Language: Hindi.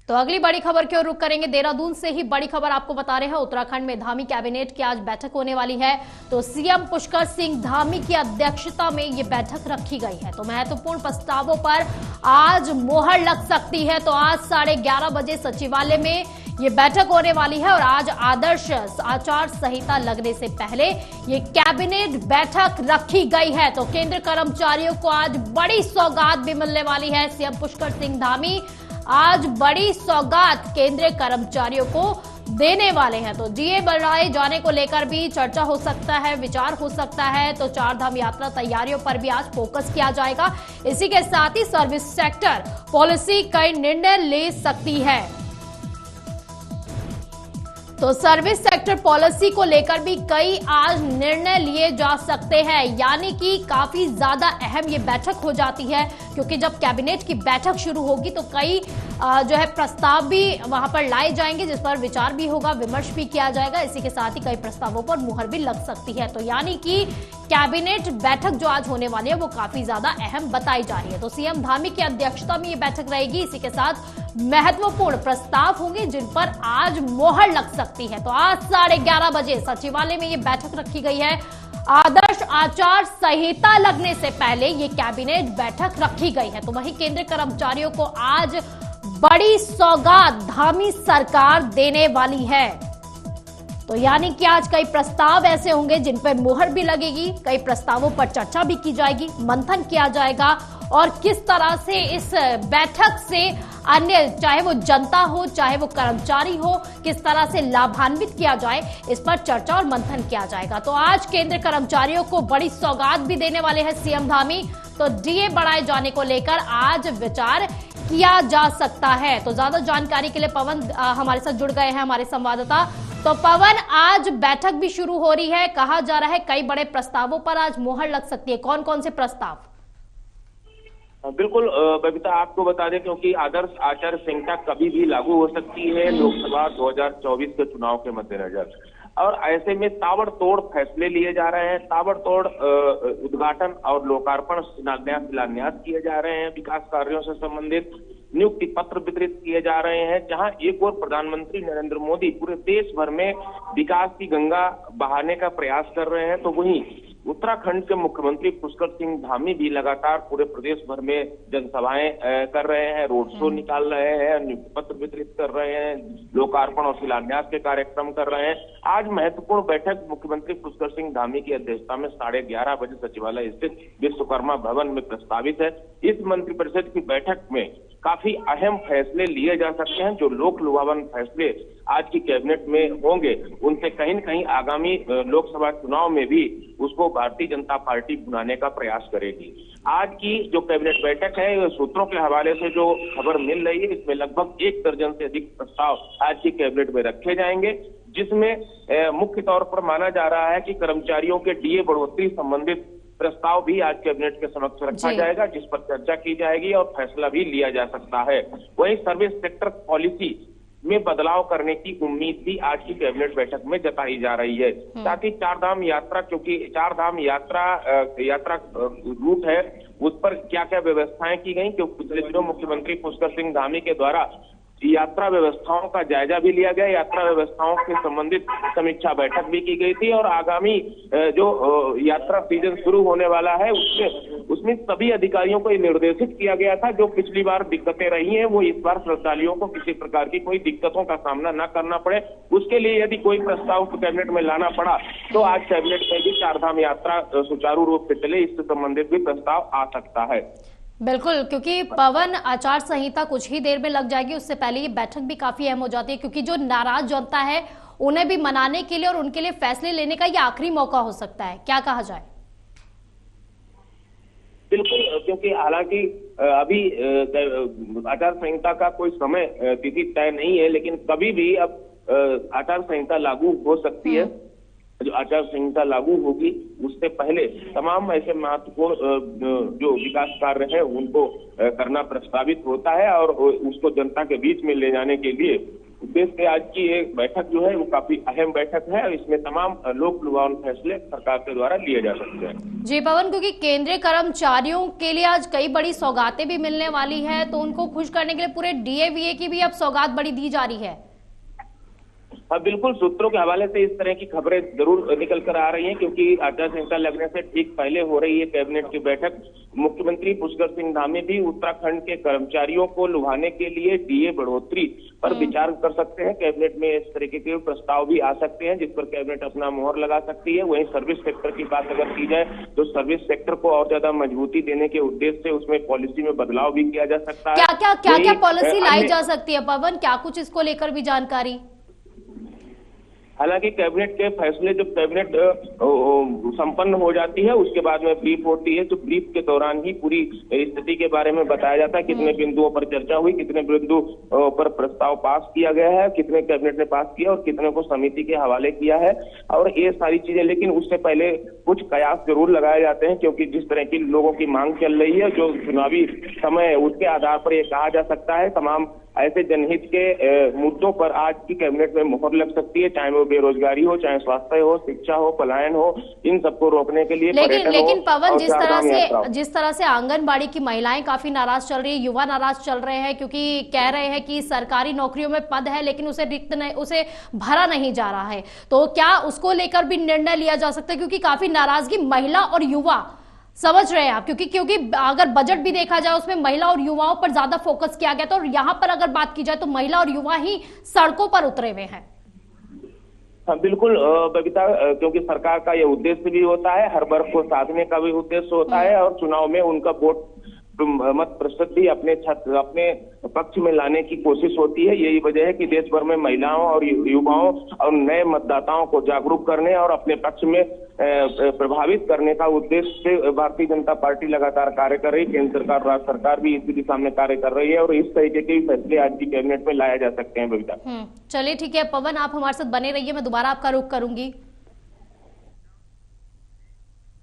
तो अगली बड़ी खबर की ओर रुख करेंगे। देहरादून से ही बड़ी खबर आपको बता रहे हैं। उत्तराखंड में धामी कैबिनेट की आज बैठक होने वाली है। तो सीएम पुष्कर सिंह धामी की अध्यक्षता में ये बैठक रखी गई है। तो महत्वपूर्ण प्रस्तावों पर आज मोहर लग सकती है। तो आज 11:30 बजे सचिवालय में ये बैठक होने वाली है और आज आदर्श आचार संहिता लगने से पहले ये कैबिनेट बैठक रखी गई है। तो केंद्र कर्मचारियों को आज बड़ी सौगात भी मिलने वाली है। सीएम पुष्कर सिंह धामी आज बड़ी सौगात केंद्रीय कर्मचारियों को देने वाले हैं। तो डीए बढ़ाए जाने को लेकर भी चर्चा हो सकता है, विचार हो सकता है। तो चार धाम यात्रा तैयारियों पर भी आज फोकस किया जाएगा। इसी के साथ ही सर्विस सेक्टर पॉलिसी कई निर्णय ले सकती है। तो सर्विस सेक्टर पॉलिसी को लेकर भी कई आज निर्णय लिए जा सकते हैं, यानी कि काफी ज्यादा अहम ये बैठक हो जाती है। क्योंकि जब कैबिनेट की बैठक शुरू होगी तो कई जो है प्रस्ताव भी वहां पर लाए जाएंगे, जिस पर विचार भी होगा, विमर्श भी किया जाएगा। इसी के साथ ही कई प्रस्तावों पर मुहर भी लग सकती है। तो यानी कि कैबिनेट बैठक जो आज होने वाली है वो काफी ज्यादा अहम बताई जा रही है। तो सीएम धामी की अध्यक्षता में ये बैठक रहेगी। इसी के साथ महत्वपूर्ण प्रस्ताव होंगे जिन पर आज मोहर लग सकती है। तो आज 11:30 बजे सचिवालय में ये बैठक रखी गई है। आदर्श आचार संहिता लगने से पहले ये कैबिनेट बैठक रखी गई है। तो वहीं केंद्रीय कर्मचारियों को आज बड़ी सौगात धामी सरकार देने वाली है। तो यानी कि आज कई प्रस्ताव ऐसे होंगे जिन पर मोहर भी लगेगी, कई प्रस्तावों पर चर्चा भी की जाएगी, मंथन किया जाएगा और किस तरह से इस बैठक से अन्य चाहे वो जनता हो चाहे वो कर्मचारी हो किस तरह से लाभान्वित किया जाए, इस पर चर्चा और मंथन किया जाएगा। तो आज केंद्रीय कर्मचारियों को बड़ी सौगात भी देने वाले हैं सीएम धामी। तो डीए बढ़ाए जाने को लेकर आज विचार किया जा सकता है। तो ज्यादा जानकारी के लिए पवन हमारे साथ जुड़ गए हैं, हमारे संवाददाता। तो पवन, आज बैठक भी शुरू हो रही है, कहा जा रहा है कई बड़े प्रस्तावों पर आज मोहर लग सकती है। कौन कौन से प्रस्ताव? बिल्कुल बबीता, आपको बता दें क्योंकि आदर्श आचार संहिता कभी भी लागू हो सकती है लोकसभा 2024 के चुनाव के मद्देनजर, और ऐसे में ताबड़तोड़ फैसले लिए जा रहे हैं, ताबड़तोड़ उद्घाटन और लोकार्पण शिलान्यास किए जा रहे हैं, विकास कार्यों से संबंधित नियुक्ति पत्र वितरित किए जा रहे हैं। जहां एक ओर प्रधानमंत्री नरेंद्र मोदी पूरे देश भर में विकास की गंगा बहाने का प्रयास कर रहे हैं, तो वहीं उत्तराखंड के मुख्यमंत्री पुष्कर सिंह धामी भी लगातार पूरे प्रदेश भर में जनसभाएं कर रहे हैं, रोड शो निकाल रहे हैं, नियुक्ति पत्र वितरित कर रहे हैं, लोकार्पण और शिलान्यास के कार्यक्रम कर रहे हैं। आज महत्वपूर्ण बैठक मुख्यमंत्री पुष्कर सिंह धामी की अध्यक्षता में 11:30 बजे सचिवालय स्थित विश्वकर्मा भवन में प्रस्तावित है। इस मंत्रिपरिषद की बैठक में काफी अहम फैसले लिए जा सकते हैं। जो लोक लुभावन फैसले आज की कैबिनेट में होंगे उनसे कहीं न कहीं आगामी लोकसभा चुनाव में भी उसको भारतीय जनता पार्टी बुलाने का प्रयास करेगी। आज की जो कैबिनेट बैठक है, सूत्रों के हवाले से जो खबर मिल रही है, इसमें लगभग 1 दर्जन से अधिक प्रस्ताव आज की कैबिनेट में रखे जाएंगे, जिसमें मुख्य तौर पर माना जा रहा है कि कर्मचारियों के डीए बढ़ोतरी संबंधित प्रस्ताव भी आज कैबिनेट के समक्ष रखा जाएगा, जिस पर चर्चा की जाएगी और फैसला भी लिया जा सकता है। वहीं सर्विस सेक्टर पॉलिसी में बदलाव करने की उम्मीद भी आज की कैबिनेट बैठक में जताई जा रही है। साथ ही चारधाम यात्रा, क्योंकि चारधाम यात्रा रूट है, उस पर क्या क्या व्यवस्थाएं की गई, क्योंकि पिछले दिनों मुख्यमंत्री पुष्कर सिंह धामी के द्वारा यात्रा व्यवस्थाओं का जायजा भी लिया गया, यात्रा व्यवस्थाओं से संबंधित समीक्षा बैठक भी की गई थी और आगामी जो यात्रा सीजन शुरू होने वाला है उसमें सभी अधिकारियों को निर्देशित किया गया था, जो पिछली बार दिक्कतें रही हैं वो इस बार श्रद्धालुओं को किसी प्रकार की कोई दिक्कतों का सामना न करना पड़े, उसके लिए यदि कोई प्रस्ताव कैबिनेट में लाना पड़ा तो आज कैबिनेट में भी चारधाम यात्रा सुचारू रूप से चले, इससे संबंधित भी प्रस्ताव आ सकता है। बिल्कुल, क्योंकि पवन आचार संहिता कुछ ही देर में लग जाएगी, उससे पहले ये बैठक भी काफी अहम हो जाती है, क्योंकि जो नाराज जनता है उन्हें भी मनाने के लिए और उनके लिए फैसले लेने का ये आखिरी मौका हो सकता है, क्या कहा जाए? बिल्कुल, क्योंकि हालांकि अभी आचार संहिता का कोई समय तिथि तय नहीं है, लेकिन कभी भी अब आचार संहिता लागू हो सकती है। जो आचार संहिता लागू होगी उससे पहले तमाम ऐसे महत्वपूर्ण जो विकास कार्य है उनको करना प्रस्तावित होता है और उसको जनता के बीच में ले जाने के लिए उद्देश्य से आज की ये बैठक जो है वो काफी अहम बैठक है और इसमें तमाम लोक लुभावन फैसले सरकार के द्वारा लिए जा सकते हैं। जी पवन, क्योंकि केंद्रीय कर्मचारियों के लिए आज कई बड़ी सौगातें भी मिलने वाली है, तो उनको खुश करने के लिए पूरे डीएवीए की भी अब सौगात बड़ी दी जा रही है। हाँ बिल्कुल, सूत्रों के हवाले से इस तरह की खबरें जरूर निकल कर आ रही हैं, क्योंकि आचार संहिता लगने से ठीक पहले हो रही है कैबिनेट की बैठक। मुख्यमंत्री पुष्कर सिंह धामी भी उत्तराखंड के कर्मचारियों को लुभाने के लिए डीए बढ़ोतरी पर विचार कर सकते हैं। कैबिनेट में इस तरीके के प्रस्ताव भी आ सकते हैं जिस पर कैबिनेट अपना मोहर लगा सकती है। वहीं सर्विस सेक्टर की बात अगर की जाए तो सर्विस सेक्टर को और ज्यादा मजबूती देने के उद्देश्य से उसमें पॉलिसी में बदलाव भी किया जा सकता है। क्या पॉलिसी लाई जा सकती है पवन, क्या कुछ इसको लेकर भी जानकारी? हालांकि कैबिनेट के फैसले जब कैबिनेट संपन्न हो जाती है उसके बाद में ब्रीफ होती है, तो ब्रीफ के दौरान ही पूरी स्थिति के बारे में बताया जाता है, कितने बिंदुओं पर चर्चा हुई, कितने बिंदु पर प्रस्ताव पास किया गया है, कितने कैबिनेट ने पास किया और कितने को समिति के हवाले किया है और ये सारी चीजें। लेकिन उससे पहले कुछ कयास जरूर लगाए जाते हैं, क्योंकि जिस तरह की लोगों की मांग चल रही है, जो चुनावी समय है, उसके आधार पर यह कहा जा सकता है तमाम ऐसे जनहित के मुद्दों पर आज की कैबिनेट में मोहर लग सकती है, चाहे वो बेरोजगारी हो, चाहे स्वास्थ्य हो, शिक्षा हो, पलायन हो, इन सबको रोकने के लिए। लेकिन पवन, जिस तरह से आंगनबाड़ी की महिलाएं काफी नाराज चल रही है, युवा नाराज चल रहे हैं, क्योंकि कह रहे हैं कि सरकारी नौकरियों में पद है लेकिन उसे भरा नहीं जा रहा है, तो क्या उसको लेकर भी निर्णय लिया जा सकता है? क्योंकि काफी नाराजगी महिला और युवा समझ रहे हैं आप, क्योंकि अगर बजट भी देखा जाए उसमें महिला और युवाओं पर ज्यादा फोकस किया गया था और यहाँ पर अगर बात की जाए तो महिला और युवा ही सड़कों पर उतरे हुए हैं। हाँ बिल्कुल बबीता, क्योंकि सरकार का ये उद्देश्य भी होता है, हर वर्ग को साधने का भी उद्देश्य होता है और चुनाव में उनका वोट मत प्रतिशत भी अपने पक्ष में लाने की कोशिश होती है। यही वजह है कि देश भर में महिलाओं और युवाओं और नए मतदाताओं को जागरूक करने और अपने पक्ष में प्रभावित करने का उद्देश्य से भारतीय जनता पार्टी लगातार कार्य कर रही है। केंद्र सरकार, राज्य सरकार भी इसी दिशा में कार्य कर रही है और इस तरीके के फैसले आज की कैबिनेट में लाए जा सकते हैं बबीता। चलिए ठीक है पवन, आप हमारे साथ बने रहिए, मैं दोबारा आपका रुख करूंगी।